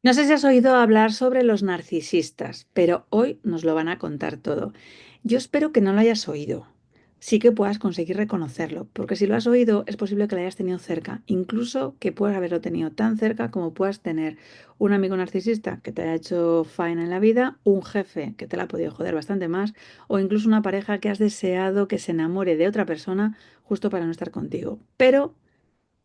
No sé si has oído hablar sobre los narcisistas, pero hoy nos lo van a contar todo. Yo espero que no lo hayas oído. Sí que puedas conseguir reconocerlo, porque si lo has oído es posible que lo hayas tenido cerca, incluso que puedas haberlo tenido tan cerca como puedas tener un amigo narcisista que te haya hecho faena en la vida, un jefe que te la ha podido joder bastante más, o incluso una pareja que has deseado que se enamore de otra persona justo para no estar contigo. Pero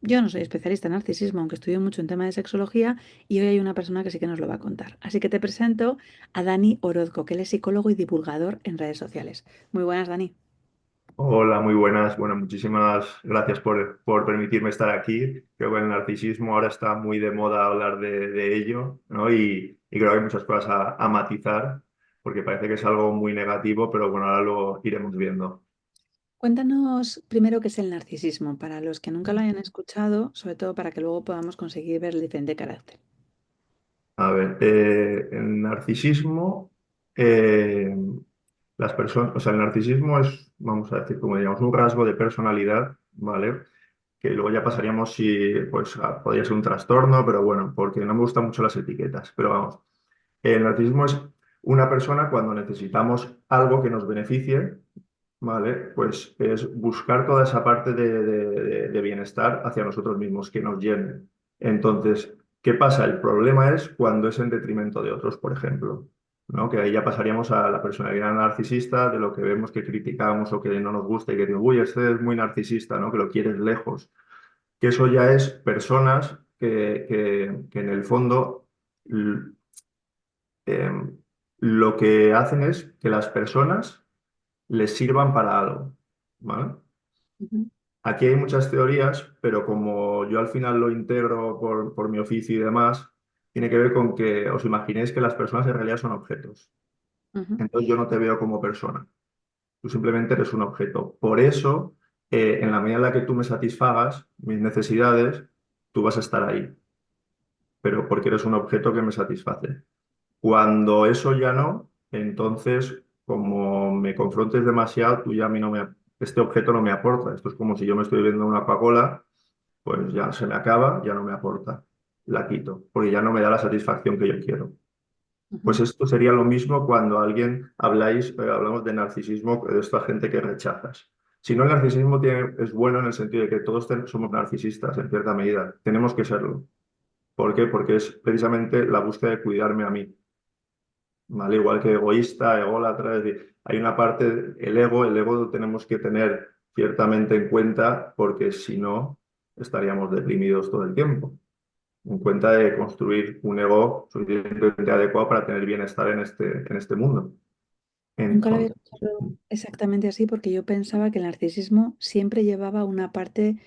yo no soy especialista en narcisismo, aunque estudio mucho en tema de sexología, y hoy hay una persona que sí que nos lo va a contar. Así que te presento a Dani Orozco, que él es psicólogo y divulgador en redes sociales. Muy buenas, Dani. Hola, muy buenas. Bueno, muchísimas gracias por permitirme estar aquí. Creo que el narcisismo ahora está muy de moda hablar de ello, ¿no? Y creo que hay muchas cosas a matizar, porque parece que es algo muy negativo, pero bueno, ahora lo iremos viendo. Cuéntanos primero qué es el narcisismo, para los que nunca lo hayan escuchado, sobre todo para que luego podamos conseguir ver el diferente carácter. A ver, el narcisismo, eh, las personas, o sea, el narcisismo es, vamos a decir, como digamos, un rasgo de personalidad, ¿vale? Que luego ya pasaríamos si, pues, podría ser un trastorno, pero bueno, porque no me gustan mucho las etiquetas, pero vamos, el narcisismo es una persona cuando necesitamos algo que nos beneficie, ¿vale? Pues es buscar toda esa parte de bienestar hacia nosotros mismos, que nos llene. Entonces, ¿qué pasa? El problema es cuando es en detrimento de otros, por ejemplo, ¿no? Que ahí ya pasaríamos a la personalidad narcisista, de lo que vemos que criticamos o que no nos gusta y que digo, uy, este es muy narcisista, ¿no? Que lo quieres lejos, que eso ya es personas que en el fondo l- em, lo que hacen es que las personas les sirvan para algo, ¿vale? Ujú, Aquí hay muchas teorías, pero como yo al final lo integro por mi oficio y demás, tiene que ver con que os imaginéis que las personas en realidad son objetos. ujú. Entonces yo no te veo como persona, tú simplemente eres un objeto. Por eso, en la medida en la que tú me satisfagas mis necesidades, tú vas a estar ahí, pero porque eres un objeto que me satisface. Cuando eso ya no, entonces, como me confrontes demasiado, tú ya a mí no me, este objeto no me aporta. Esto es como si yo me estoy bebiendo una Coca-Cola, pues ya se me acaba, ya no me aporta. La quito, porque ya no me da la satisfacción que yo quiero. Pues Ujú. esto sería lo mismo cuando alguien habláis, hablamos de narcisismo, de esta gente que rechazas. Si no, el narcisismo es bueno en el sentido de que todos somos narcisistas en cierta medida. Tenemos que serlo. ¿Por qué? Porque es precisamente la búsqueda de cuidarme a mí. ¿Vale? Igual que egoísta, ególatra, es decir, hay una parte, el ego lo tenemos que tener ciertamente en cuenta porque si no estaríamos deprimidos todo el tiempo. En cuenta de construir un ego suficientemente adecuado para tener bienestar en este mundo. Nunca lo había Entonces, escuchado exactamente así porque yo pensaba que el narcisismo siempre llevaba una parte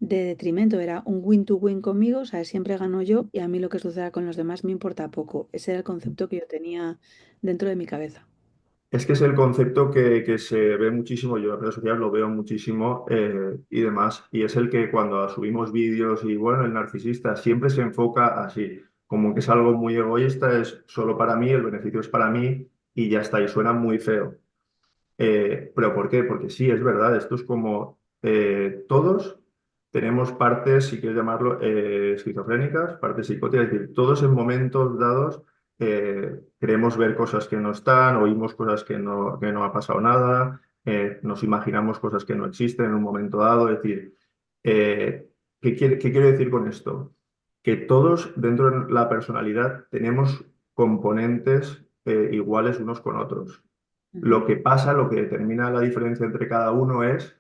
de detrimento, era un win to win conmigo, o sea, siempre gano yo y a mí lo que suceda con los demás me importa poco. Ese era el concepto que yo tenía dentro de mi cabeza. es que es el concepto que se ve muchísimo, yo en redes sociales lo veo muchísimo y demás, y es el que cuando subimos vídeos y bueno, el narcisista siempre se enfoca así, como que es algo muy egoísta, es solo para mí, el beneficio es para mí y ya está, y suena muy feo. ¿Pero por qué? Porque sí, es verdad, esto es como todos tenemos partes, si quieres llamarlo, esquizofrénicas, partes psicóticas, es decir, todos en momentos dados queremos ver cosas que no están, oímos cosas que no ha pasado nada, nos imaginamos cosas que no existen en un momento dado, es decir, ¿qué quiero decir con esto? Que todos dentro de la personalidad tenemos componentes iguales unos con otros. Ujú. Lo que pasa, lo que determina la diferencia entre cada uno es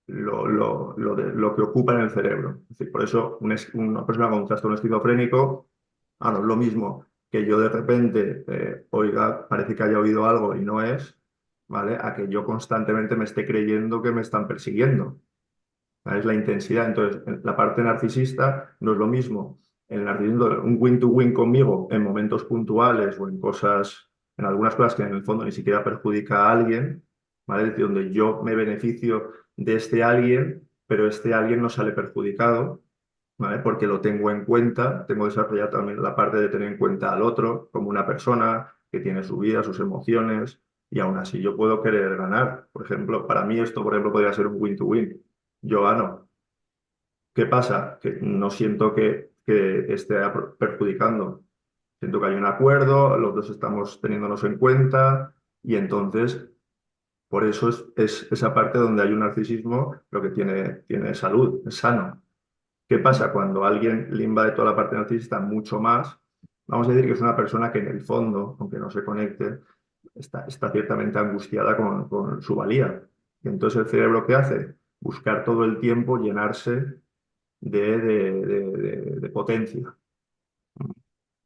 lo que ocupa en el cerebro. Es decir, por eso una persona con un trastorno esquizofrénico, no es lo mismo que yo de repente oiga, parece que haya oído algo y no es, ¿vale? A que yo constantemente me esté creyendo que me están persiguiendo. ¿Vale? Es la intensidad. Entonces, en la parte narcisista no es lo mismo. El narcisismo, un win-to-win conmigo en momentos puntuales o en cosas, en algunas cosas que en el fondo ni siquiera perjudica a alguien, ¿vale? Es decir, donde yo me beneficio de este alguien, pero este alguien no sale perjudicado, ¿vale? Porque lo tengo en cuenta, tengo desarrollado también la parte de tener en cuenta al otro como una persona que tiene su vida, sus emociones, y aún así yo puedo querer ganar. Por ejemplo, para mí esto, por ejemplo, podría ser un win-to-win. Yo gano. ¿Qué pasa? Que no siento que esté perjudicando. siento que hay un acuerdo, los dos estamos teniéndonos en cuenta y entonces por eso es esa parte donde hay un narcisismo, pero que tiene salud, es sano. ¿Qué pasa cuando alguien le invade toda la parte narcisista mucho más? Vamos a decir que es una persona que en el fondo, aunque no se conecte, está ciertamente angustiada con su valía. Y entonces el cerebro, ¿qué hace? Buscar todo el tiempo llenarse de potencia.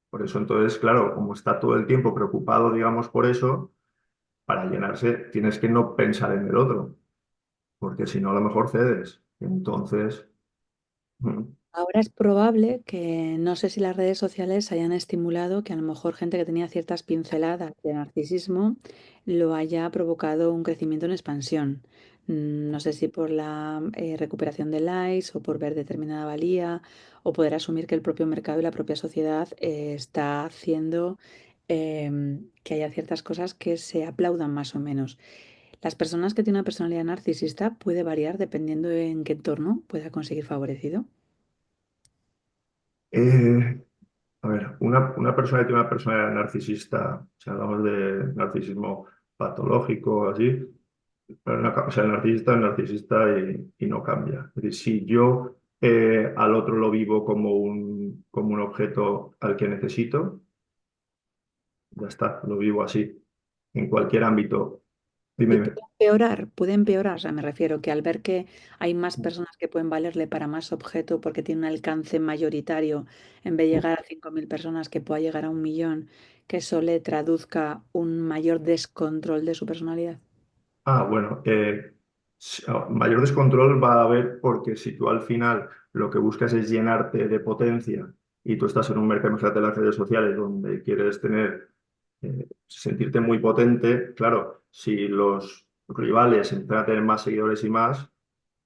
Por eso entonces, claro, como está todo el tiempo preocupado, digamos, por eso, para llenarse tienes que no pensar en el otro, porque si no a lo mejor cedes. Entonces, mm, Ahora es probable que no sé si las redes sociales hayan estimulado que a lo mejor gente que tenía ciertas pinceladas de narcisismo lo haya provocado un crecimiento en expansión. No sé si por la recuperación de likes o por ver determinada valía o poder asumir que el propio mercado y la propia sociedad está haciendo que haya ciertas cosas que se aplaudan más o menos. Las personas que tienen una personalidad narcisista puede variar dependiendo de en qué entorno pueda conseguir favorecido. eh, a ver, una persona que tiene una personalidad narcisista, si hablamos de narcisismo patológico o así, pero o sea, el narcisista es narcisista y no cambia. Es decir, si yo al otro lo vivo como un objeto al que necesito, ya está, lo vivo así, en cualquier ámbito. Dime, Y dime. puede empeorar, o sea, me refiero que al ver que hay más personas que pueden valerle para más objeto porque tiene un alcance mayoritario, en vez de llegar a 5.000 personas, que pueda llegar a 1.000.000, que eso le traduzca un mayor descontrol de su personalidad. Bueno, mayor descontrol va a haber porque si tú al final lo que buscas es llenarte de potencia y tú estás en un mercado, imagínate las redes sociales donde quieres sentirte muy potente, claro, si los rivales empiezan a tener más seguidores y más,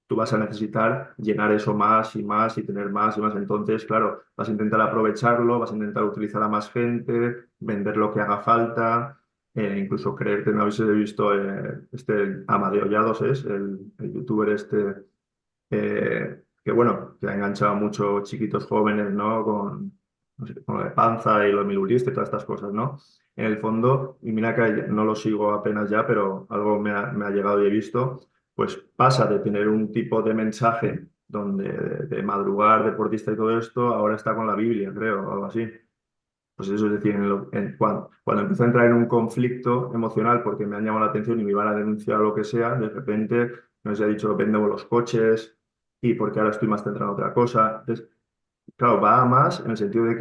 tú vas a necesitar llenar eso más y más y tener más y más. Entonces, claro, vas a intentar aprovecharlo, vas a intentar utilizar a más gente, vender lo que haga falta, incluso creerte, no habéis visto este Amadeo Llados, es el youtuber este que bueno, que ha enganchado a muchos chiquitos jóvenes, ¿no? No sé, con lo de panza y lo de milurista y todas estas cosas, ¿no? En el fondo, y mira que no lo sigo apenas ya, pero algo me ha llegado y he visto, pues pasa de tener un tipo de mensaje donde de madrugar, deportista y todo esto, ahora está con la Biblia, creo, o algo así. Pues eso es decir, cuando empiezo a entrar en un conflicto emocional porque me han llamado la atención y me iban a denunciar o lo que sea, de repente nos ha dicho vendo los coches y porque ahora estoy más centrado en otra cosa. Entonces, claro, va a más en el sentido de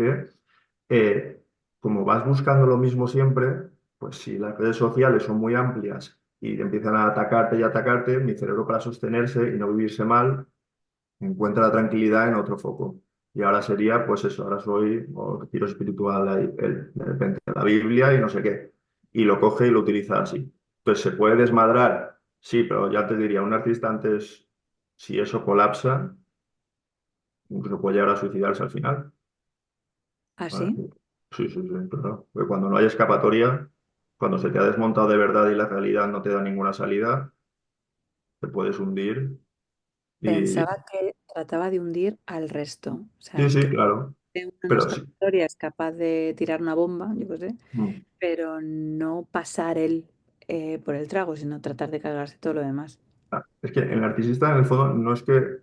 que como vas buscando lo mismo siempre, pues si las redes sociales son muy amplias y empiezan a atacarte y atacarte, mi cerebro para sostenerse y no vivirse mal encuentra la tranquilidad en otro foco. Y ahora sería, pues eso, ahora soy o retiro espiritual, de repente la Biblia y no sé qué. Y lo coge y lo utiliza así. Entonces, ¿se puede desmadrar? Sí, pero ya te diría, un artista antes, si eso colapsa, incluso puede llegar a suicidarse al final. ¿Vale? ¿Así? Sí, sí, sí, claro. Porque cuando no hay escapatoria, cuando se te ha desmontado de verdad y la realidad no te da ninguna salida, te puedes hundir. Y Pensaba que trataba de hundir al resto. O sí, sea, sí, que claro. uno en Pero nuestra sí. historia es capaz de tirar una bomba, yo qué sé, Mm. pero no pasar él por el trago, sino tratar de cargarse todo lo demás. Es que el narcisista en el fondo no es que,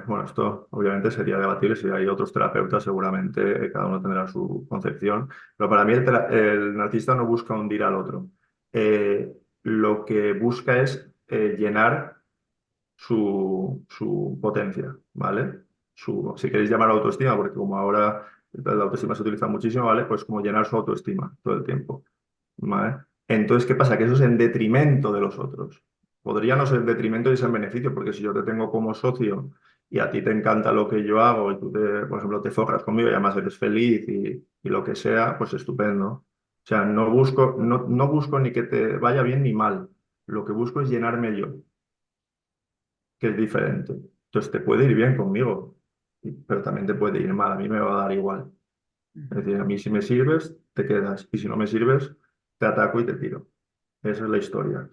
bueno, esto obviamente sería debatible si hay otros terapeutas, seguramente cada uno tendrá su concepción, pero para mí el narcisista no busca hundir al otro. Lo que busca es llenar su potencia, ¿vale? Si queréis llamar autoestima, porque como ahora la autoestima se utiliza muchísimo, ¿vale? Pues como llenar su autoestima todo el tiempo. ¿Vale? Entonces, ¿qué pasa? Que eso es en detrimento de los otros. Podría no ser en detrimento y ser en beneficio, porque si yo te tengo como socio y a ti te encanta lo que yo hago y tú, por ejemplo, te forras conmigo y además eres feliz y lo que sea, pues estupendo. O sea, no busco ni que te vaya bien ni mal. Lo que busco es llenarme yo, que es diferente. Entonces, te puede ir bien conmigo, pero también te puede ir mal. A mí me va a dar igual. Es Ujú. decir, a mí si me sirves, te quedas. Y si no me sirves, te ataco y te tiro. Esa es la historia.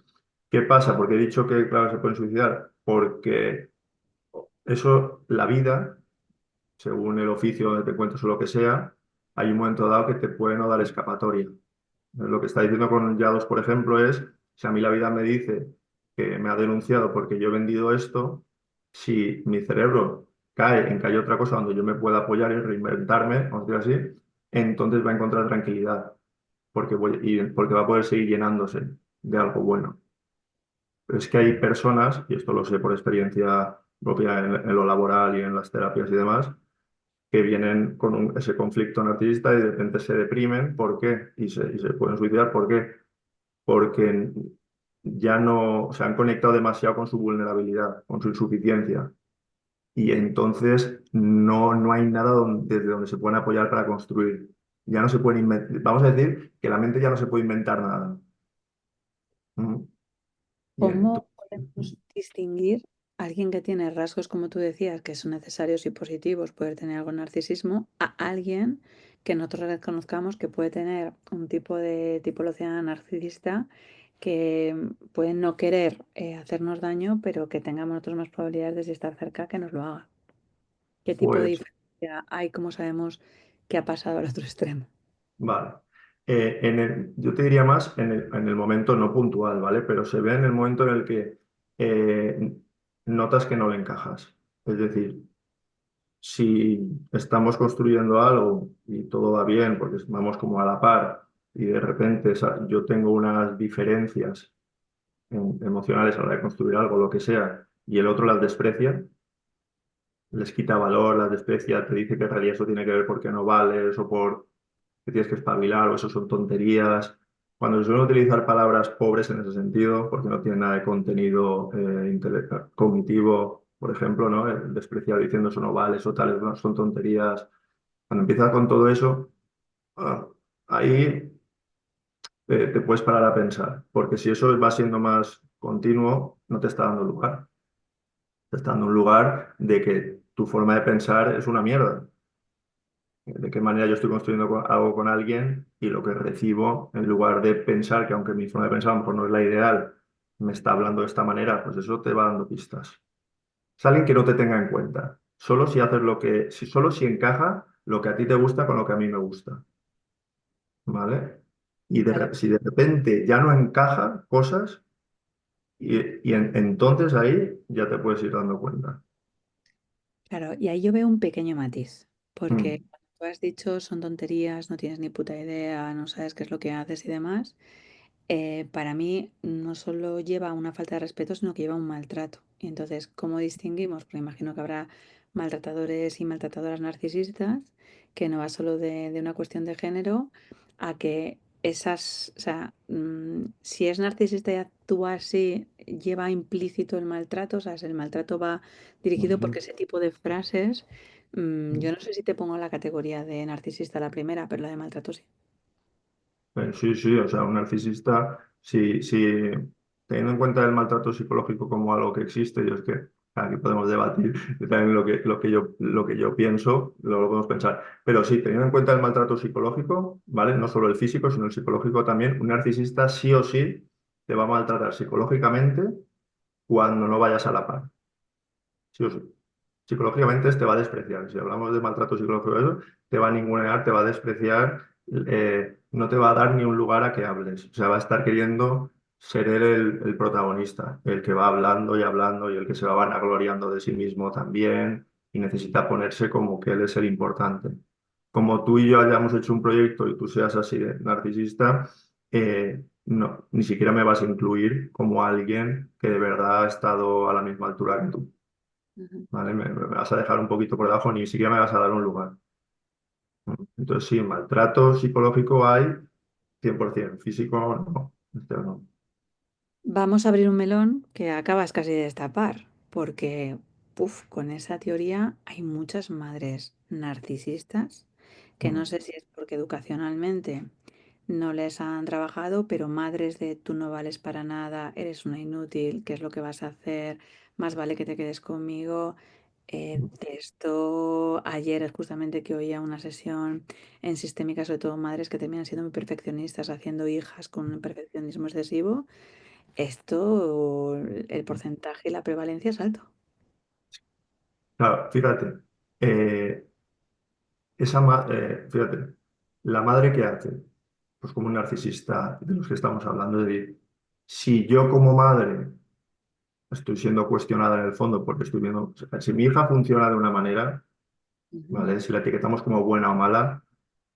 ¿Qué pasa? Porque he dicho que, claro, se pueden suicidar. Porque eso, la vida, según el oficio donde te encuentres o lo que sea, hay un momento dado que te puede no dar escapatoria. Lo que está diciendo con Yados, por ejemplo, es, si a mí la vida me dice que me ha denunciado porque yo he vendido esto, si mi cerebro cae en que hay otra cosa donde yo me pueda apoyar y reinventarme, vamos a decir así, entonces va a encontrar tranquilidad, porque va a poder seguir llenándose de algo bueno. Pero es que hay personas, y esto lo sé por experiencia propia en lo laboral y en las terapias y demás, que vienen con ese conflicto narcisista y de repente se deprimen. ¿Por qué? Y se pueden suicidar. ¿Por qué? Porque ya no se han conectado demasiado con su vulnerabilidad, con su insuficiencia. Y entonces no hay nada desde donde se pueden apoyar para construir. Ya no se pueden inventar, vamos a decir que la mente ya no se puede inventar nada. Ujú. Y ¿Cómo entonces, podemos distinguir a alguien que tiene rasgos, como tú decías, que son necesarios y positivos, poder tener algo de narcisismo, a alguien que nosotros reconozcamos que puede tener un tipo de tipología narcisista que puede no querer hacernos daño, pero que tengamos nosotros más probabilidades de estar cerca que nos lo haga? ¿Qué tipo de pues, diferencia hay? ¿Cómo sabemos qué ha pasado al otro extremo? vale. Yo te diría más en el momento no puntual, ¿vale? Pero se ve en el momento en el que notas que no le encajas. Es decir, si estamos construyendo algo y todo va bien, porque vamos como a la par, y de repente yo tengo unas diferencias emocionales a la hora de construir algo, lo que sea, y el otro las desprecia, les quita valor, las desprecia, te dice que en realidad eso tiene que ver porque no vales o por que tienes que espabilar o eso son tonterías. Cuando se suelen utilizar palabras pobres en ese sentido, porque no tienen nada de contenido cognitivo, por ejemplo, ¿no? El despreciar diciendo eso no vale, eso tal, eso no, son tonterías. Cuando empiezas con todo eso, ah, ahí te puedes parar a pensar, porque si eso va siendo más continuo, no te está dando lugar. Te está dando un lugar de que tu forma de pensar es una mierda. De qué manera yo estoy construyendo algo con alguien y lo que recibo, en lugar de pensar que aunque mi forma de pensar a lo mejor no es la ideal, me está hablando de esta manera, pues eso te va dando pistas. Es alguien que no te tenga en cuenta. Solo si haces solo si encaja lo que a ti te gusta con lo que a mí me gusta. ¿Vale? Y Vale, si de repente ya no encaja cosas, entonces ahí ya te puedes ir dando cuenta. claro, y ahí yo veo un pequeño matiz, porque Mm, cuando tú has dicho son tonterías, no tienes ni puta idea, no sabes qué es lo que haces y demás, para mí no solo lleva a una falta de respeto, sino que lleva a un maltrato. Y entonces, ¿cómo distinguimos? Porque imagino que habrá maltratadores y maltratadoras narcisistas, que no va solo de una cuestión de género, a que esas, o sea, si es narcisista y actúa así, lleva implícito el maltrato, o sea, si el maltrato va dirigido ujú. porque ese tipo de frases, yo no sé si te pongo en la categoría de narcisista la primera, pero la de maltrato sí. Sí, sí, o sea, un narcisista, si teniendo en cuenta el maltrato psicológico como algo que existe, y es que aquí podemos debatir también lo que yo pienso, lo podemos pensar, pero sí, teniendo en cuenta el maltrato psicológico, ¿vale? No solo el físico, sino el psicológico también, un narcisista sí o sí te va a maltratar psicológicamente cuando no vayas a la par. Sí o sí. Psicológicamente te va a despreciar. Si hablamos de maltrato psicológico, eso, te va a ningunear, te va a despreciar, no te va a dar ni un lugar a que hables. O sea, va a estar queriendo ser él el protagonista, el que va hablando y el que se va vanagloriando de sí mismo también y necesita ponerse como que él es el importante. Como tú y yo hayamos hecho un proyecto y tú seas así de narcisista, no, ni siquiera me vas a incluir como alguien que de verdad ha estado a la misma altura que tú. Ujú. ¿Vale? Me vas a dejar un poquito por debajo, ni siquiera me vas a dar un lugar. Entonces, sí, maltrato psicológico hay 100%, físico no. Este no. Vamos a abrir un melón que acabas casi de destapar, porque con esa teoría hay muchas madres narcisistas que no Mm, sé si es porque educacionalmente no les han trabajado, pero madres de tú no vales para nada, eres una inútil, ¿qué es lo que vas a hacer? Más vale que te quedes conmigo. De esto ayer es justamente que oía una sesión en sistémica, sobre todo madres que terminan siendo muy perfeccionistas, haciendo hijas con un perfeccionismo excesivo. Esto, el porcentaje y la prevalencia es alto. Claro, fíjate, fíjate. ¿La madre qué hace? Pues como un narcisista de los que estamos hablando, es decir, si yo como madre estoy siendo cuestionada en el fondo porque estoy viendo, o sea, si mi hija funciona de una manera, Ujú. ¿vale? Si la etiquetamos como buena o mala,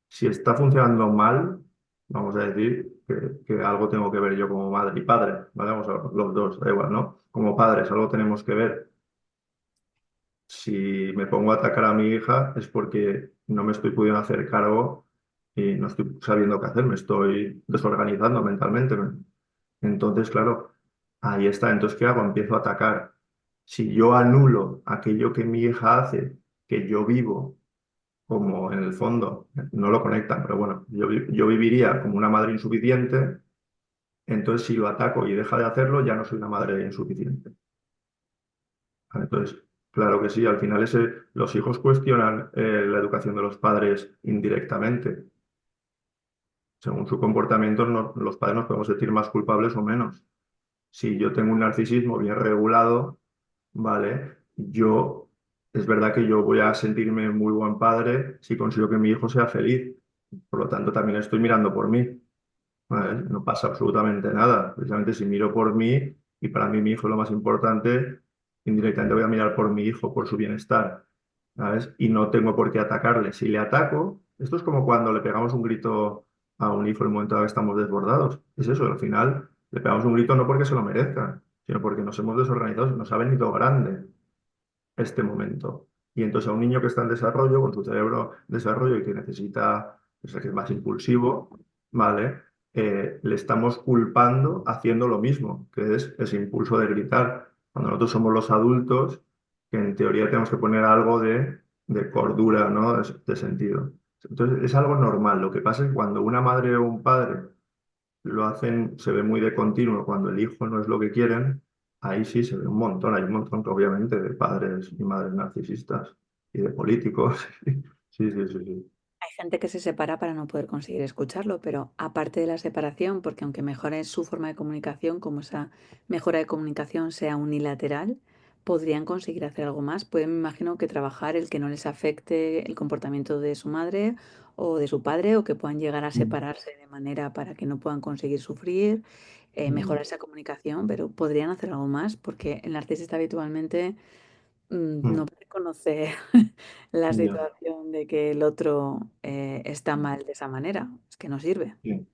si está funcionando mal, vamos a decir que algo tengo que ver yo como madre y padre, ¿vale? Vamos a, los dos, da igual, ¿no? Como padres, algo tenemos que ver. Si me pongo a atacar a mi hija es porque no me estoy pudiendo hacer cargo y no estoy sabiendo qué hacer, me estoy desorganizando mentalmente. Entonces, claro, ahí está. Entonces, ¿qué hago? Empiezo a atacar. Si yo anulo aquello que mi hija hace, que yo vivo, como en el fondo, no lo conectan, pero bueno, yo viviría como una madre insuficiente, entonces si lo ataco y deja de hacerlo, ya no soy una madre insuficiente. ¿Vale? Entonces, claro que sí, al final los hijos cuestionan la educación de los padres indirectamente. Según su comportamiento, los padres nos podemos sentir más culpables o menos. Si yo tengo un narcisismo bien regulado, ¿vale? Es verdad que yo voy a sentirme muy buen padre si consigo que mi hijo sea feliz. Por lo tanto, también estoy mirando por mí. ¿Vale? No pasa absolutamente nada. Precisamente si miro por mí, y para mí mi hijo es lo más importante, indirectamente voy a mirar por mi hijo, por su bienestar, ¿sabes? Y no tengo por qué atacarle. Si le ataco, esto es como cuando le pegamos un grito a un hijo en el momento en que estamos desbordados. Es eso, al final le pegamos un grito no porque se lo merezca, sino porque nos hemos desorganizado, nos ha venido grande este momento. Y entonces a un niño que está en desarrollo, con su cerebro en desarrollo y que necesita, o sea, que es más impulsivo, ¿vale? Le estamos culpando haciendo lo mismo, que es ese impulso de gritar. Cuando nosotros somos los adultos, que en teoría tenemos que poner algo de cordura, ¿no? De sentido. Entonces es algo normal. Lo que pasa es que cuando una madre o un padre lo hacen, se ve muy de continuo cuando el hijo no es lo que quieren, ahí sí se ve un montón, hay un montón obviamente de padres y madres narcisistas y de políticos. Sí, sí, sí, sí. Hay gente que se separa para no poder conseguir escucharlo, pero aparte de la separación, porque aunque mejore su forma de comunicación, como esa mejora de comunicación sea unilateral, podrían conseguir hacer algo más. Pueden, me imagino, que trabajar el que no les afecte el comportamiento de su madre o de su padre, o que puedan llegar a Mm, separarse de manera para que no puedan conseguir sufrir, mejorar mm, esa comunicación, pero podrían hacer algo más, porque el narcisista habitualmente no mm, reconoce la ya, situación de que el otro está mal de esa manera. Es que no sirve. sí.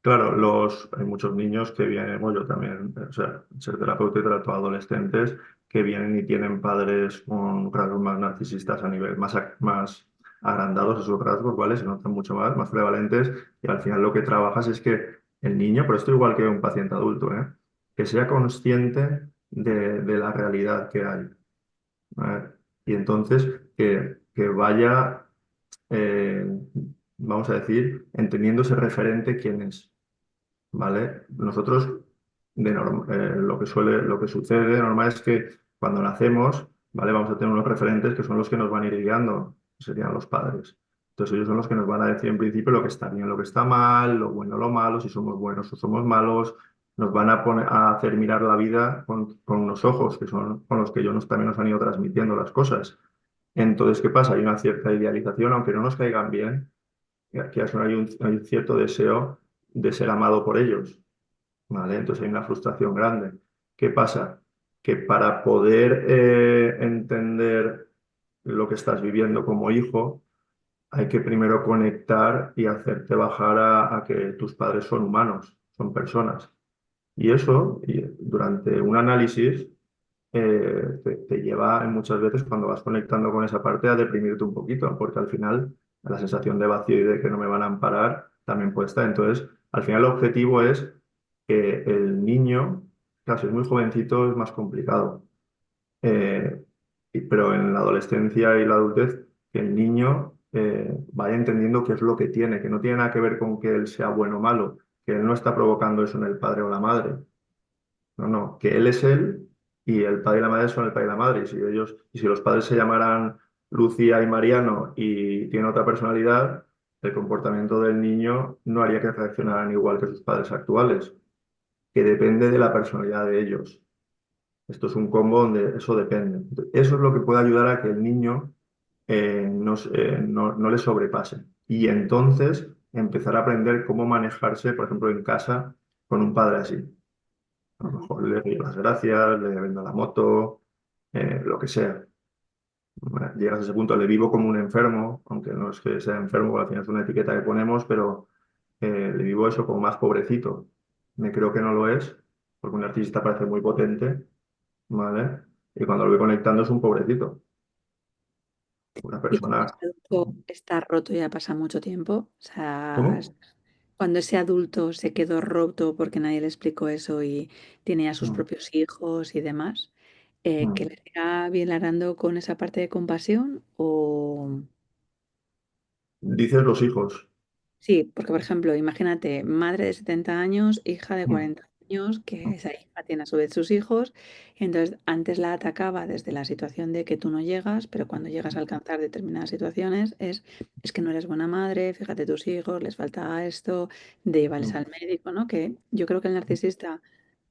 Claro, hay muchos niños que vienen, bueno, yo también, o sea, ser terapeuta y trato a adolescentes que vienen y tienen padres con rasgos más narcisistas a nivel más agrandados, esos rasgos, ¿vale? Se notan mucho más prevalentes y al final lo que trabajas es que el niño, pero esto igual que un paciente adulto, ¿eh? Que sea consciente de la realidad que hay, ¿vale? Y entonces que vaya, eh, vamos a decir, entendiendo ese referente quién es. ¿Vale? Nosotros, lo que sucede de normal es que cuando nacemos, ¿vale? Vamos a tener unos referentes que son los que nos van a ir guiando, que serían los padres. Entonces ellos son los que nos van a decir en principio lo que está bien, lo que está mal, lo bueno, lo malo, si somos buenos o somos malos, nos van a poner, a hacer mirar la vida con unos ojos que son con los que ellos también nos han ido transmitiendo las cosas. Entonces, ¿qué pasa? Hay una cierta idealización, aunque no nos caigan bien, que hay un cierto deseo de ser amado por ellos. ¿Vale? Entonces hay una frustración grande. ¿Qué pasa? Que para poder entender lo que estás viviendo como hijo, hay que primero conectar y hacerte bajar a que tus padres son humanos, son personas. Y eso, durante un análisis, te lleva muchas veces cuando vas conectando con esa parte a deprimirte un poquito, porque al final la sensación de vacío y de que no me van a amparar también puede estar. Entonces, al final el objetivo es que el niño, claro, si es muy jovencito es más complicado, eh, pero en la adolescencia y la adultez, que el niño vaya entendiendo qué es lo que tiene, que no tiene nada que ver con que él sea bueno o malo, que él no está provocando eso en el padre o la madre. No, no, que él es él y el padre y la madre son el padre y la madre. Y si los padres se llamaran Lucía y Mariano y tienen otra personalidad, el comportamiento del niño no haría que reaccionaran igual que sus padres actuales, que depende de la personalidad de ellos. Esto es un combo donde eso depende. Eso es lo que puede ayudar a que el niño no le sobrepase. Y entonces empezar a aprender cómo manejarse, por ejemplo, en casa con un padre así. A lo Ujú. mejor le doy las gracias, le vendo la moto, lo que sea. Bueno, llegas a ese punto, le vivo como un enfermo, aunque no es que sea enfermo, al final es una etiqueta que ponemos, pero le vivo eso como más pobrecito. Me creo que no lo es, porque un narcisista parece muy potente, ¿vale? Y cuando lo voy conectando es un pobrecito, una Y cuando ese persona. adulto está roto ya pasa mucho tiempo, o sea, ¿Cómo? cuando ese adulto se quedó roto porque nadie le explicó eso y tiene ya sus Mm, propios hijos y demás, que mm. le siga bilarando con esa parte de compasión o... Dices los hijos. Sí, porque por ejemplo, imagínate, madre de 70 años, hija de Mm, 40 años, que esa hija tiene a su vez sus hijos, y entonces antes la atacaba desde la situación de que tú no llegas, pero cuando llegas a alcanzar determinadas situaciones es que no eres buena madre, fíjate tus hijos, les falta esto, de llevarles mm, al médico, ¿no? Que yo creo que el narcisista,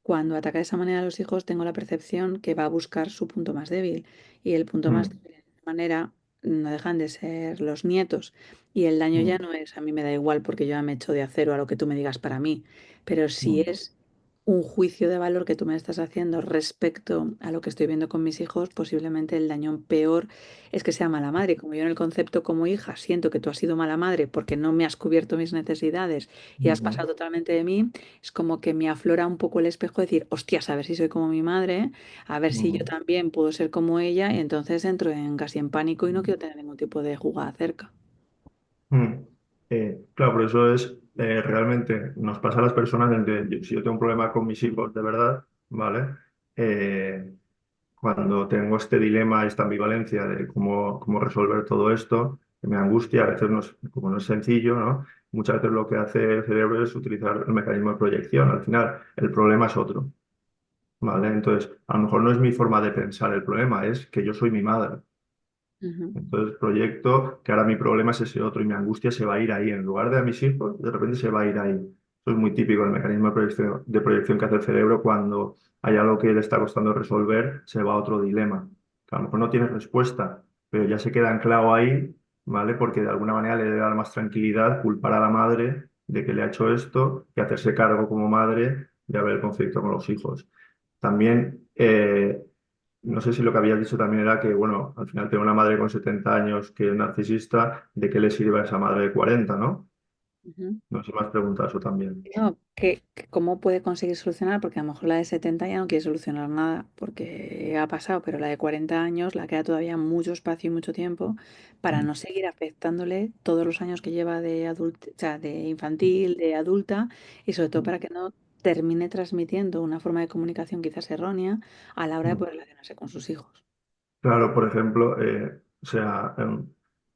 cuando ataca de esa manera a los hijos, tengo la percepción que va a buscar su punto más débil, y el punto más mm, débil de esa manera no dejan de ser los nietos. Y el daño ya mm, no es, a mí me da igual porque yo ya me echo de acero a lo que tú me digas para mí, pero si mm, es un juicio de valor que tú me estás haciendo respecto a lo que estoy viendo con mis hijos, posiblemente el daño peor es que sea mala madre. Como yo en el concepto como hija siento que tú has sido mala madre porque no me has cubierto mis necesidades y has mm, pasado totalmente de mí, es como que me aflora un poco el espejo de decir, hostias, a ver si soy como mi madre, a ver si yo mm, también puedo ser como ella, y entonces entro en casi en pánico y no quiero tener ningún tipo de jugada cerca. mm. Claro, por eso es realmente nos pasa a las personas si yo tengo un problema con mis hijos de verdad, ¿vale? Eh, Cuando tengo este dilema, esta ambivalencia de cómo resolver todo esto, que me angustia, a veces no es, como no es sencillo, ¿no? Muchas veces lo que hace el cerebro es utilizar el mecanismo de proyección. Al final, el problema es otro, ¿vale? Entonces, a lo mejor no es mi forma de pensar el problema, es que yo soy mi madre. Ujú, Entonces proyecto que ahora mi problema es ese otro y mi angustia se va a ir ahí. En lugar de a mis hijos, de repente se va a ir ahí. Eso es muy típico el mecanismo de proyección que hace el cerebro cuando hay algo que le está costando resolver, se va a otro dilema. Que a lo mejor no tiene respuesta, pero ya se queda anclado ahí, ¿vale? Porque de alguna manera le debe dar más tranquilidad culpar a la madre de que le ha hecho esto y hacerse cargo como madre de haber el conflicto con los hijos. También no sé si lo que habías dicho también era que, bueno, al final tengo una madre con 70 años que es narcisista, ¿de qué le sirve a esa madre de 40, no? ujú. No sé si me has preguntado eso también. No, que cómo puede conseguir solucionar, porque a lo mejor la de 70 ya no quiere solucionar nada porque ha pasado, pero la de 40 años la queda todavía mucho espacio y mucho tiempo para no seguir afectándole todos los años que lleva de adulta, o sea, de infantil, de adulta, y sobre todo para que no termine transmitiendo una forma de comunicación quizás errónea a la hora de poder relacionarse con sus hijos. Claro, por ejemplo, o sea,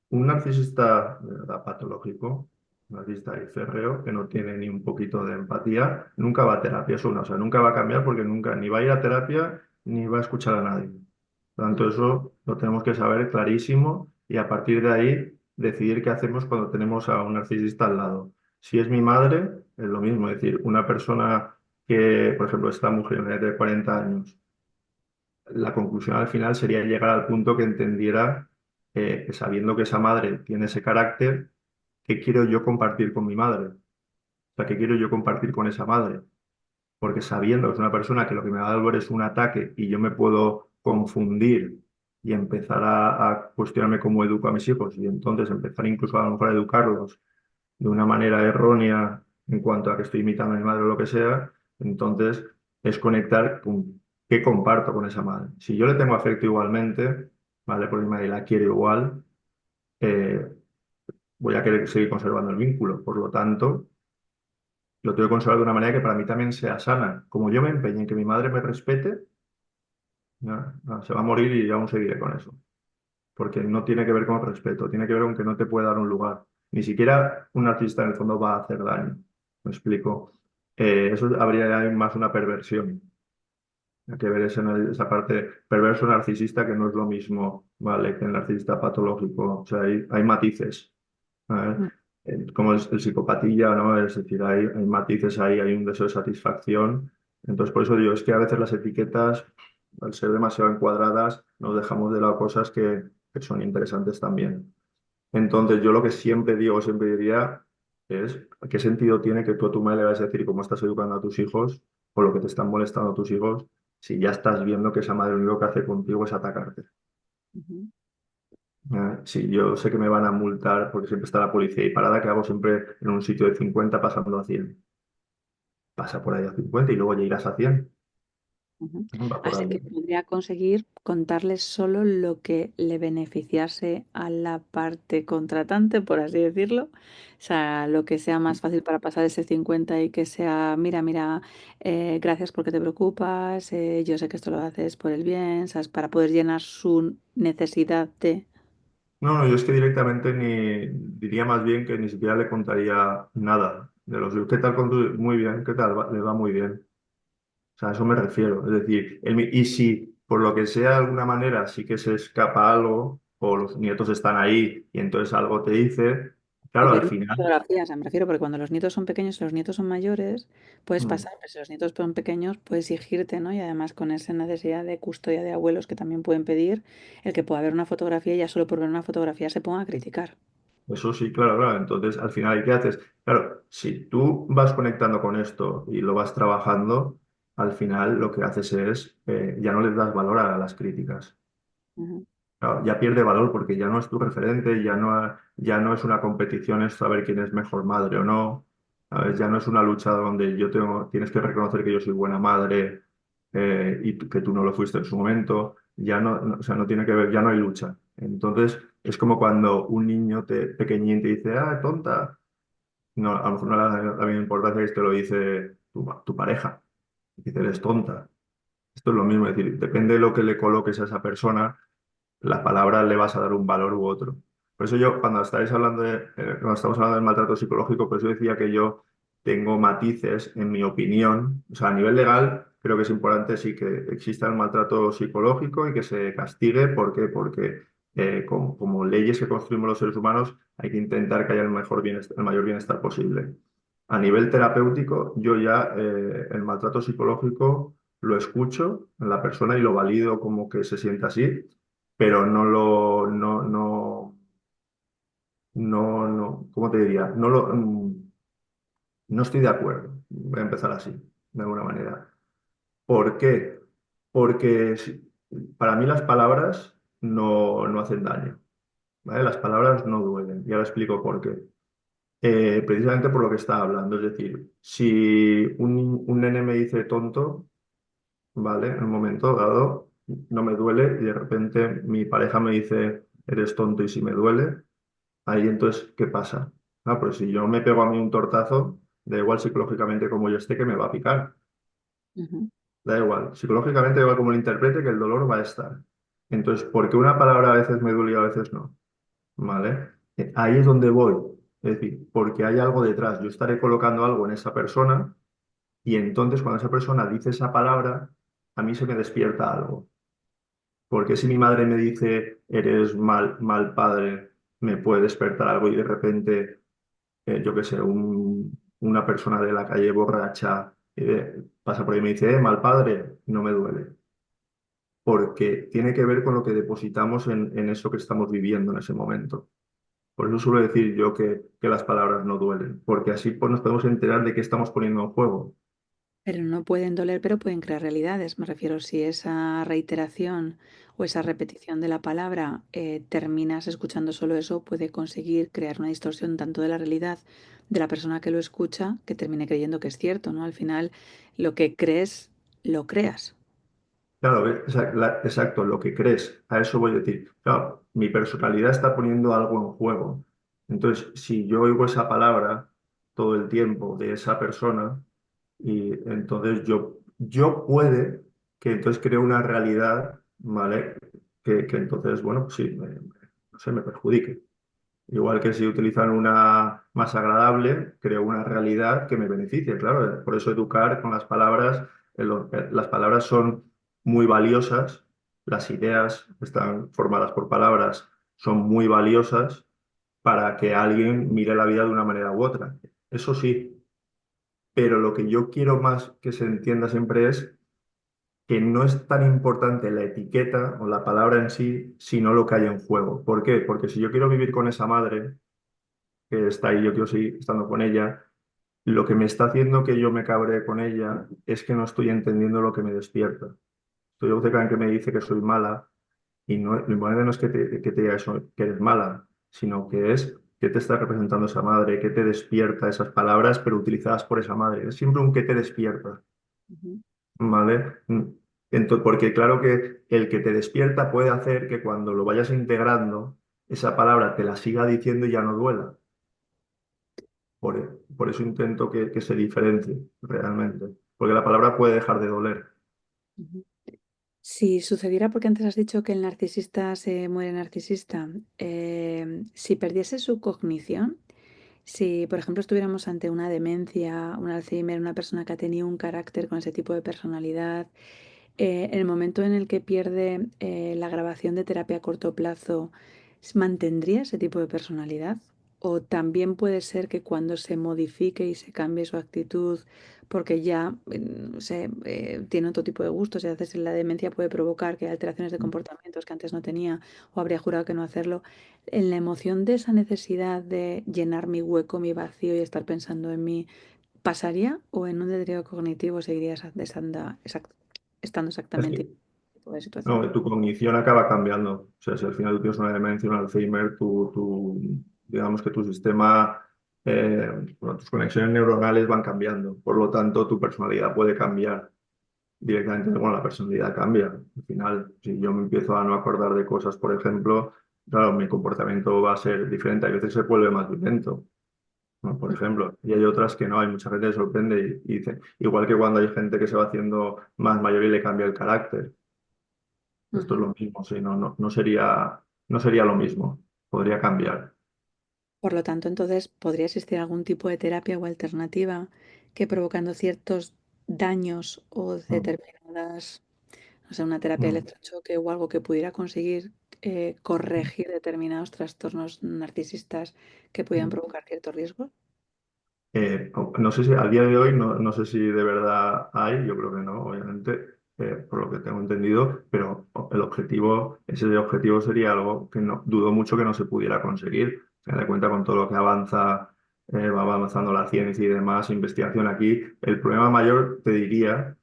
un narcisista de verdad patológico, un narcisista y férreo, que no tiene ni un poquito de empatía, nunca va a terapia, eso no, o sea, nunca va a cambiar porque nunca ni va a ir a terapia ni va a escuchar a nadie. Por tanto, Mm, eso lo tenemos que saber clarísimo y a partir de ahí decidir qué hacemos cuando tenemos a un narcisista al lado. Si es mi madre, es lo mismo, es decir, una persona que, por ejemplo, esta mujer de 40 años, la conclusión al final sería llegar al punto que entendiera que sabiendo que esa madre tiene ese carácter, ¿qué quiero yo compartir con mi madre? O sea, ¿qué quiero yo compartir con esa madre? Porque sabiendo que es una persona que lo que me va a devolver es un ataque y yo me puedo confundir y empezar a cuestionarme cómo educo a mis hijos y entonces empezar incluso a lo mejor a educarlos de una manera errónea en cuanto a que estoy imitando a mi madre o lo que sea, entonces es conectar con qué comparto con esa madre. Si yo le tengo afecto igualmente, ¿vale? Porque mi madre la quiere igual, eh, voy a querer seguir conservando el vínculo. Por lo tanto, lo tengo que conservar de una manera que para mí también sea sana. Como yo me empeñe en que mi madre me respete, se va a morir y yo aún seguiré con eso. Porque no tiene que ver con respeto, tiene que ver con que no te puede dar un lugar. Ni siquiera un artista en el fondo va a hacer daño. ¿Me explico? Eso habría ahí más una perversión. Hay que ver esa parte perverso narcisista que no es lo mismo, ¿vale? Que el narcisista patológico. O sea, hay matices. ¿Vale? mm, Como el psicopatía, ¿no? Es decir, hay matices ahí, hay un deseo de satisfacción. Entonces, por eso digo, es que a veces las etiquetas, al ser demasiado encuadradas, nos dejamos de lado cosas que son interesantes también. Entonces, yo lo que siempre digo, siempre diría, es ¿qué sentido tiene que tú a tu madre le vas a decir cómo estás educando a tus hijos o lo que te están molestando a tus hijos si ya estás viendo que esa madre lo único que hace contigo es atacarte? Ujú. Si yo sé que me van a multar porque siempre está la policía y parada que hago siempre en un sitio de 50 pasando a 100. Pasa por ahí a 50 y luego ya irás a 100. Ujú. Va por Así ahí. que podría conseguir contarles solo lo que le beneficiase a la parte contratante, por así decirlo. O sea, lo que sea más fácil para pasar ese 50 y que sea, mira, mira, gracias porque te preocupas, yo sé que esto lo haces por el bien, ¿sabes? Para poder llenar su necesidad de... No, no, yo es que directamente ni diría más bien que ni siquiera le contaría nada de los. ¿Qué tal con tu? Muy bien, ¿qué tal? Le va muy bien. O sea, a eso me refiero. Es decir, y si por lo que sea de alguna manera sí que se escapa algo, o los nietos están ahí y entonces algo te dice, O claro, al ver una final. fotografía, o sea, me refiero, porque cuando los nietos son pequeños y los nietos son mayores, puedes mm, pasar, pero si los nietos son pequeños, puedes exigirte, ¿no? Y además con esa necesidad de custodia de abuelos que también pueden pedir, el que pueda ver una fotografía y ya solo por ver una fotografía se ponga a criticar. Eso sí, claro, claro. Entonces, al final, ¿qué haces? Claro, si tú vas conectando con esto y lo vas trabajando, al final lo que haces es, ya no les das valor a las críticas. Ujú, Claro, ya pierde valor porque ya no es tu referente, ya no es una competición, es saber quién es mejor madre o no. ¿Sabes? Ya no es una lucha donde tienes que reconocer que yo soy buena madre que tú no lo fuiste en su momento. Ya o sea, no tiene que ver, ya no hay lucha. Entonces, es como cuando un niño pequeñín te dice, ah, tonta. No, a lo mejor no le da la misma importancia que te lo dice tu pareja. Dice, eres tonta. Esto es lo mismo, es decir, depende de lo que le coloques a esa persona la palabra le vas a dar un valor u otro. Por eso yo, cuando estamos hablando del maltrato psicológico, por eso decía que yo tengo matices en mi opinión. O sea, a nivel legal, creo que es importante sí que exista el maltrato psicológico y que se castigue. ¿Por qué? Porque como leyes que construimos los seres humanos, hay que intentar que haya el mayor bienestar posible. A nivel terapéutico, yo ya el maltrato psicológico lo escucho en la persona y lo valido como que se siente así, pero ¿cómo te diría? No estoy de acuerdo. Voy a empezar así, de alguna manera. ¿Por qué? Porque para mí las palabras no hacen daño, ¿vale? Las palabras no duelen. Y ahora explico por qué. Precisamente por lo que estaba hablando. Es decir, si un nene me dice tonto, ¿vale? En un momento dado no me duele y de repente mi pareja me dice, eres tonto y si me duele. Ahí entonces, ¿qué pasa? Ah, pues si yo me pego a mí un tortazo, da igual psicológicamente como yo esté que me va a picar. ujú, Da igual. Psicológicamente, da igual como lo interprete, que el dolor va a estar. Entonces, ¿por qué una palabra a veces me duele y a veces no? ¿Vale? Ahí es donde voy. Es decir, porque hay algo detrás. Yo estaré colocando algo en esa persona y entonces cuando esa persona dice esa palabra, a mí se me despierta algo. Porque si mi madre me dice, eres mal padre, me puede despertar algo y de repente yo qué sé, una persona de la calle borracha pasa por ahí y me dice, mal padre, no me duele, porque tiene que ver con lo que depositamos en eso que estamos viviendo en ese momento. Por eso suelo decir yo que las palabras no duelen, porque así pues, nos podemos enterar de qué estamos poniendo en juego. pero no pueden doler, pero pueden crear realidades. Me refiero, si esa reiteración o esa repetición de la palabra terminas escuchando solo eso, puede conseguir crear una distorsión tanto de la realidad de la persona que lo escucha, que termine creyendo que es cierto, ¿no? Al final, lo que crees, lo creas. Claro, exacto, lo que crees, a eso voy a decir. Claro, mi personalidad está poniendo algo en juego. Entonces, si yo oigo esa palabra todo el tiempo de esa persona, y entonces yo puede que entonces cree una realidad, ¿vale? Que entonces, bueno, pues sí, no sé, me perjudique. Igual que si utilizan una más agradable, creo una realidad que me beneficie, claro. Por eso educar con las palabras, las palabras son muy valiosas, las ideas están formadas por palabras, son muy valiosas para que alguien mire la vida de una manera u otra. Eso sí, pero lo que yo quiero más que se entienda siempre es que no es tan importante la etiqueta o la palabra en sí, sino lo que hay en juego. ¿Por qué? Porque si yo quiero vivir con esa madre, que está ahí, yo quiero seguir estando con ella. Lo que me está haciendo que yo me cabree con ella es que no estoy entendiendo lo que me despierta. Estoy obcecada en que me dice que soy mala y no, lo importante no es que te diga eso, que eres mala, sino que es que te está representando esa madre, que te despierta esas palabras, pero utilizadas por esa madre. Es siempre un que te despierta, Ujú, ¿vale? Entonces, porque claro que el que te despierta puede hacer que cuando lo vayas integrando, esa palabra te la siga diciendo y ya no duela. Por eso intento que se diferencie realmente, porque la palabra puede dejar de doler. ujú. Si sucediera, porque antes has dicho que el narcisista se muere narcisista, si perdiese su cognición, si por ejemplo estuviéramos ante una demencia, un Alzheimer, una persona que ha tenido un carácter con ese tipo de personalidad, en el momento en el que pierde la grabación de terapia a corto plazo, ¿mantendría ese tipo de personalidad? ¿O también puede ser que cuando se modifique y se cambie su actitud, porque ya tiene otro tipo de gustos y a veces la demencia puede provocar que alteraciones de comportamientos que antes no tenía o habría jurado que no hacerlo, en la emoción de esa necesidad de llenar mi hueco, mi vacío y estar pensando en mí, ¿pasaría o en un deterioro cognitivo seguiría estando Es exactamente que en ese tipo de situación? no, tu cognición acaba cambiando. O sea, si al final tú tienes una demencia, un Alzheimer, digamos que tu sistema, bueno, tus conexiones neuronales van cambiando. Por lo tanto, tu personalidad puede cambiar directamente. Bueno, la personalidad cambia. Al final, si yo me empiezo a no acordar de cosas, por ejemplo, claro, mi comportamiento va a ser diferente. Hay veces se vuelve más violento, ¿no? Por ejemplo, y hay otras que no. Hay mucha gente que se sorprende y dice, igual que cuando hay gente que se va haciendo más mayor y le cambia el carácter. Esto es Ujú. lo mismo, sí, no sería lo mismo, podría cambiar. Por lo tanto, entonces, ¿podría existir algún tipo de terapia o alternativa que provocando ciertos daños o Mm, determinadas, no sé, una terapia de mm, electrochoque o algo que pudiera conseguir corregir determinados trastornos narcisistas que pudieran mm. provocar ciertos riesgos? No sé si a día de hoy, no sé si de verdad hay, yo creo que no, obviamente, por lo que tengo entendido, pero ese objetivo sería algo que no, dudo mucho que no se pudiera conseguir. Ten en cuenta con todo lo que avanza, va avanzando la ciencia y demás, investigación aquí. El problema mayor, te diría,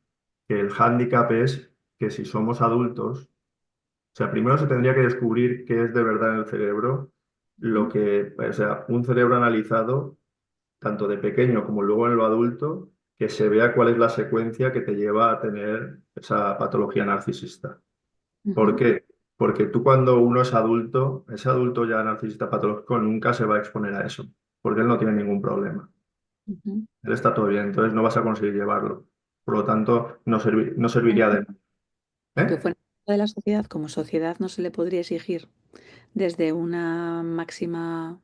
que el hándicap es que si somos adultos, o sea, primero se tendría que descubrir qué es de verdad en el cerebro, Ujú, o sea, un cerebro analizado, tanto de pequeño como luego en lo adulto, que se vea cuál es la secuencia que te lleva a tener esa patología narcisista. ¿Por ujú, qué? Porque tú cuando uno es adulto, ese adulto ya narcisista patológico nunca se va a exponer a eso, porque él no tiene ningún problema. ujú. Él está todo bien, entonces no vas a conseguir llevarlo. Por lo tanto, no serviría Bueno, de nada. aunque ¿Eh? fuera de la sociedad, como sociedad no se le podría exigir desde una máxima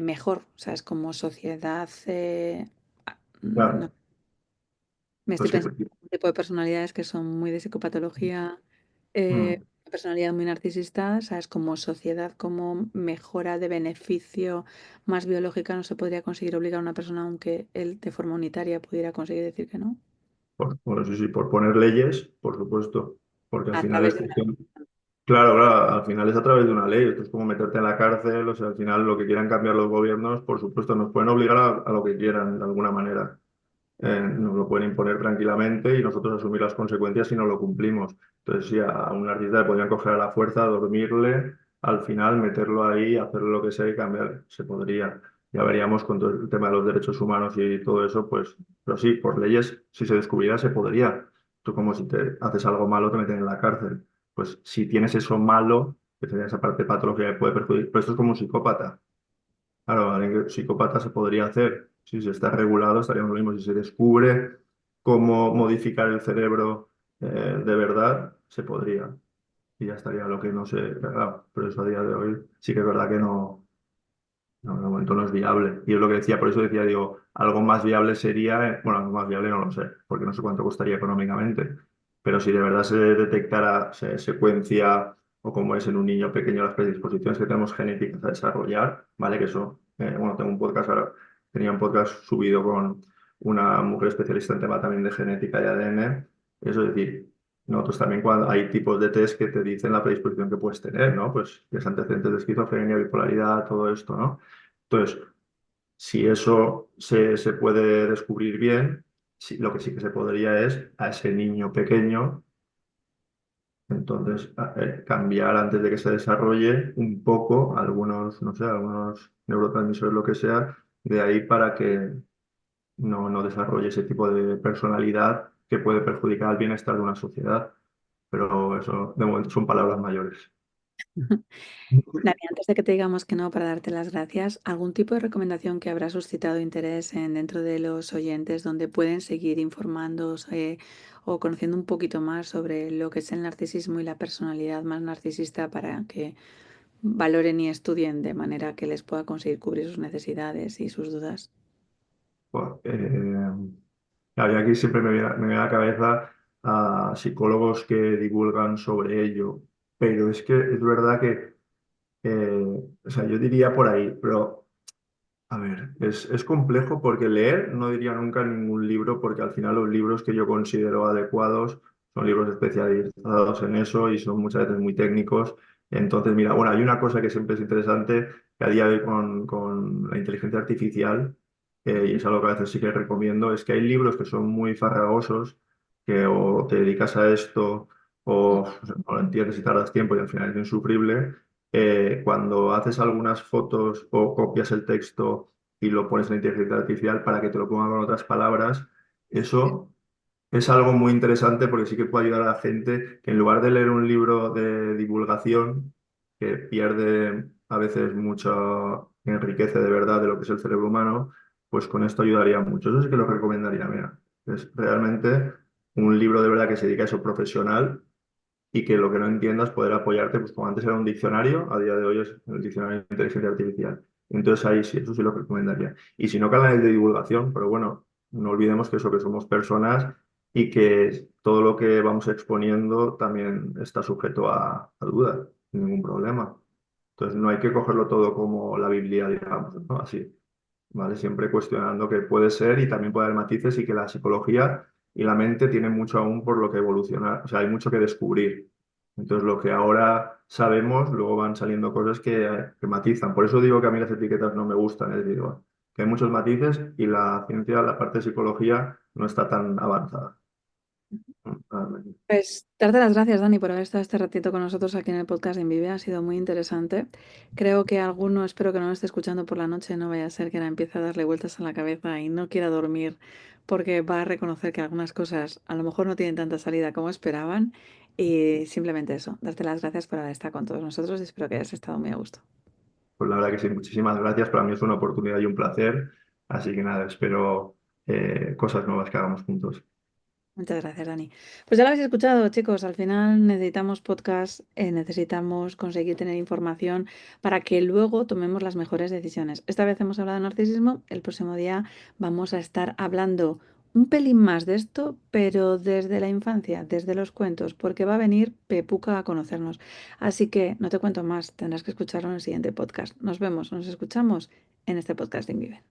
mejor, ¿sabes? Como sociedad, no, Claro. me estoy Pues que, pensando en un tipo de personalidades que son muy de psicopatología, mm, personalidad muy narcisista, ¿sabes? Como sociedad, como mejora de beneficio más biológica, no se podría conseguir obligar a una persona, aunque él de forma unitaria pudiera conseguir decir que no, bueno, sí, sí, por poner leyes, por supuesto, porque al a final través es de una... cuestión. Claro, claro, al final es a través de una ley, esto es como meterte en la cárcel, o sea, al final lo que quieran cambiar los gobiernos, por supuesto, nos pueden obligar a lo que quieran de alguna manera. Nos lo pueden imponer tranquilamente y nosotros asumir las consecuencias si no lo cumplimos. Entonces, sí, a un artista le podrían coger a la fuerza, dormirle, al final meterlo ahí, hacerle lo que sea y cambiar, se podría. Ya veríamos con todo el tema de los derechos humanos y todo eso, pues, pero sí, por leyes, si se descubriera, se podría. Tú como si te haces algo malo, te meten en la cárcel. Pues si tienes eso malo, que sería esa parte patológica que puede perjudicar, pero esto es como un psicópata. Claro, alguien que psicópata se podría hacer. Si se está regulado, estaríamos lo mismo. Si se descubre cómo modificar el cerebro de verdad, se podría. Y ya estaría lo que no sé, claro, pero eso a día de hoy sí que es verdad que no, de momento no es viable. Y es lo que decía, por eso decía, digo, algo más viable sería, bueno, algo más viable no lo sé, porque no sé cuánto costaría económicamente, pero si de verdad se detectara, se secuencia o como es en un niño pequeño las predisposiciones que tenemos genéticas a desarrollar, ¿vale? Que eso, bueno, tengo un podcast ahora, tenía un podcast subido con una mujer especialista en tema también de genética y ADN, eso es decir, nosotros también cuando hay tipos de test que te dicen la predisposición que puedes tener, ¿no? Pues tienes antecedentes de esquizofrenia, bipolaridad, todo esto, ¿no? Entonces, si eso se puede descubrir bien, lo que sí que se podría es a ese niño pequeño, entonces cambiar antes de que se desarrolle un poco algunos, no sé, algunos neurotransmisores, lo que sea, de ahí para que no desarrolle ese tipo de personalidad que puede perjudicar el bienestar de una sociedad. Pero eso, de momento, son palabras mayores. Dani, antes de que te digamos que no, para darte las gracias, ¿algún tipo de recomendación que habrá suscitado interés en dentro de los oyentes donde pueden seguir informándose o conociendo un poquito más sobre lo que es el narcisismo y la personalidad más narcisista para que valoren y estudien de manera que les pueda conseguir cubrir sus necesidades y sus dudas? Bueno, claro, y aquí siempre me viene a la cabeza a psicólogos que divulgan sobre ello, pero es que es verdad que, o sea, yo diría por ahí, pero a ver, es complejo porque leer no diría nunca ningún libro, porque al final los libros que yo considero adecuados son libros especializados en eso y son muchas veces muy técnicos. Entonces, mira, bueno, hay una cosa que siempre es interesante, que a día de hoy con la inteligencia artificial, y es algo que a veces sí que recomiendo, es que hay libros que son muy farragosos, que o te dedicas a esto o sea, no lo entiendes y tardas tiempo y al final es insufrible. Cuando haces algunas fotos o copias el texto y lo pones en la inteligencia artificial para que te lo ponga con otras palabras, eso es algo muy interesante porque sí que puede ayudar a la gente que en lugar de leer un libro de divulgación, que pierde a veces mucho, enriquece de verdad de lo que es el cerebro humano, pues con esto ayudaría mucho. Eso sí que lo recomendaría, mira. Es realmente un libro de verdad que se dedica a eso profesional y que lo que no entiendas poder apoyarte, pues como antes era un diccionario, a día de hoy es el diccionario de inteligencia artificial. Entonces ahí sí, eso sí lo recomendaría. Y si no, canales de divulgación, pero bueno, no olvidemos que eso, que somos personas y que todo lo que vamos exponiendo también está sujeto a dudas, sin ningún problema. Entonces no hay que cogerlo todo como la Biblia, digamos, ¿no? Así. ¿Vale? Siempre cuestionando que puede ser y también puede haber matices y que la psicología y la mente tienen mucho aún por lo que evolucionar, o sea, hay mucho que descubrir. Entonces, lo que ahora sabemos, luego van saliendo cosas que matizan. Por eso digo que a mí las etiquetas no me gustan, es decir, bueno, que hay muchos matices y la ciencia, la parte de psicología, no está tan avanzada. Realmente. Pues darte las gracias, Dani, por haber estado este ratito con nosotros aquí en el podcast de Invive. Ha sido muy interesante. Creo que alguno, espero que no lo esté escuchando por la noche, no vaya a ser que ahora empiece a darle vueltas a la cabeza y no quiera dormir, porque va a reconocer que algunas cosas a lo mejor no tienen tanta salida como esperaban. Y simplemente eso, darte las gracias por haber estado con todos nosotros y espero que hayas estado muy a gusto. Pues la verdad que sí, muchísimas gracias. Para mí es una oportunidad y un placer. Así que nada, espero cosas nuevas que hagamos juntos. Muchas gracias, Dani. Pues ya lo habéis escuchado, chicos. Al final necesitamos podcast, necesitamos conseguir tener información para que luego tomemos las mejores decisiones. Esta vez hemos hablado de narcisismo, el próximo día vamos a estar hablando un pelín más de esto, pero desde la infancia, desde los cuentos, porque va a venir Pepuca a conocernos. Así que no te cuento más, tendrás que escucharlo en el siguiente podcast. Nos vemos, nos escuchamos en este podcast de Invive.